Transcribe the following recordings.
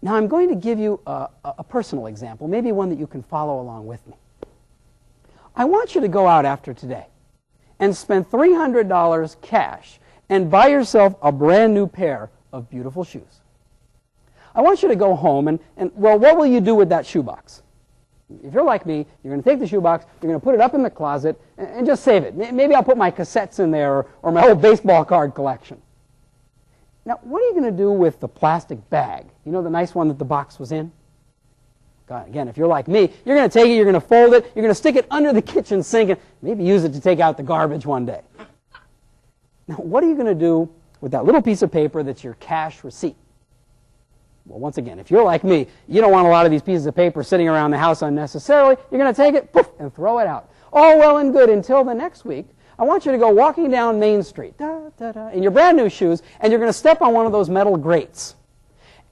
Now I'm going to give you a personal example, maybe one that you can follow along with me. I want you to go out after today and spend $300 cash and buy yourself a brand new pair of beautiful shoes. I want you to go home and well, what will you do with that shoebox? If you're like me, you're going to take the shoebox, you're going to put it up in the closet and just save it. Maybe I'll put my cassettes in there or my old baseball card collection. Now, what are you going to do with the plastic bag? You know, the nice one that the box was in? God, again, if you're like me, you're going to take it, you're going to fold it, you're going to stick it under the kitchen sink and maybe use it to take out the garbage one day. Now, what are you going to do with that little piece of paper that's your cash receipt? Well, once again, if you're like me, you don't want a lot of these pieces of paper sitting around the house unnecessarily. You're going to take it, poof, and throw it out. All well and good until the next week. I want you to go walking down Main Street in your brand new shoes, and you're going to step on one of those metal grates.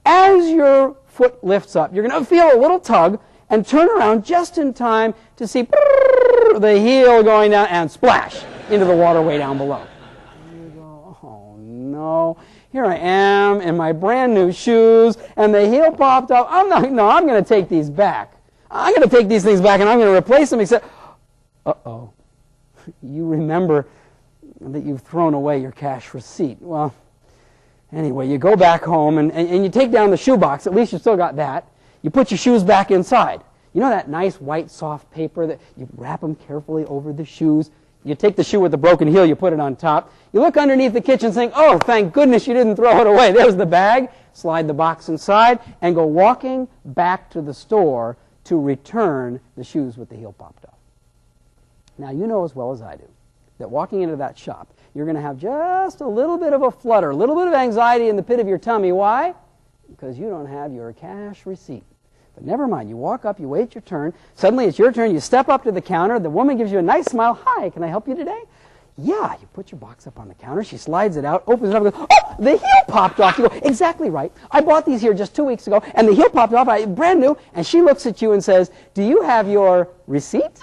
As your foot lifts up, you're going to feel a little tug and turn around just in time to see the heel going down and splash into the waterway down below. And you go, oh no, here I am in my brand new shoes, and the heel popped up. I'm going to take these back. I'm going to take these things back, and I'm going to replace them, except, uh-oh. You remember that you've thrown away your cash receipt. Well, anyway, you go back home and you take down the shoebox. At least you still got that. You put your shoes back inside. You know that nice white soft paper that you wrap them carefully over the shoes? You take the shoe with the broken heel, you put it on top. You look underneath the kitchen saying, oh, thank goodness you didn't throw it away. There's the bag. Slide the box inside and go walking back to the store to return the shoes with the heel popped off. Now, you know as well as I do that walking into that shop, you're going to have just a little bit of a flutter, a little bit of anxiety in the pit of your tummy. Why? Because you don't have your cash receipt. But never mind. You walk up, you wait your turn. Suddenly it's your turn. You step up to the counter. The woman gives you a nice smile. Hi, can I help you today? Yeah. You put your box up on the counter. She slides it out, opens it up, and goes, oh, the heel popped off. You go, exactly right. I bought these here just 2 weeks ago, and the heel popped off. Brand new. And she looks at you and says, do you have your receipt?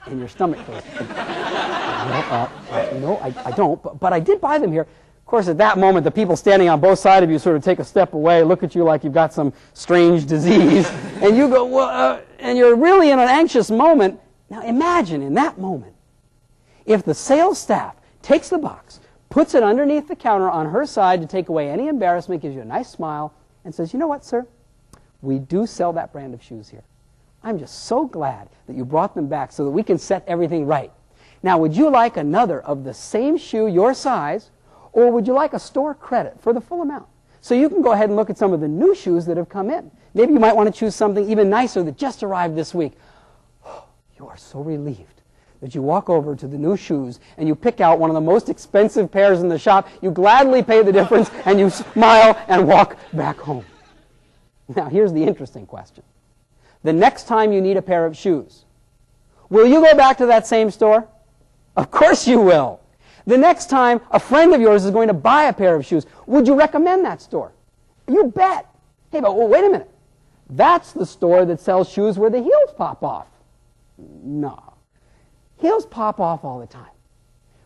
And your stomach goes, no, I don't, but I did buy them here. Of course, at that moment, the people standing on both sides of you sort of take a step away, look at you like you've got some strange disease, and you go, well, and you're really in an anxious moment. Now imagine in that moment, if the sales staff takes the box, puts it underneath the counter on her side to take away any embarrassment, gives you a nice smile, and says, you know what, sir? We do sell that brand of shoes here. I'm just so glad that you brought them back so that we can set everything right. Now, would you like another of the same shoe, your size, or would you like a store credit for the full amount? So you can go ahead and look at some of the new shoes that have come in. Maybe you might want to choose something even nicer that just arrived this week. You are so relieved that you walk over to the new shoes and you pick out one of the most expensive pairs in the shop. You gladly pay the difference and you smile and walk back home. Now, here's the interesting question. The next time you need a pair of shoes, will you go back to that same store? Of course you will. The next time a friend of yours is going to buy a pair of shoes, would you recommend that store? You bet. Hey, but wait a minute. That's the store that sells shoes where the heels pop off. No. Heels pop off all the time.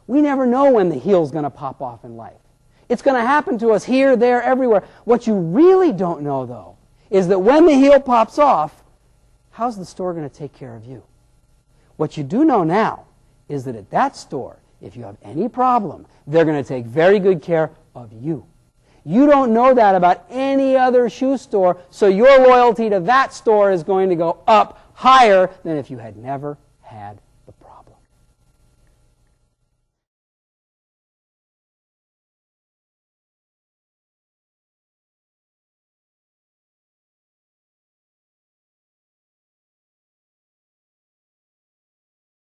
We never know when the heel's going to pop off in life. It's going to happen to us here, there, everywhere. What you really don't know, though, is that when the heel pops off, how's the store going to take care of you? What you do know now is that at that store, if you have any problem, they're going to take very good care of you. You don't know that about any other shoe store, so your loyalty to that store is going to go up higher than if you had never had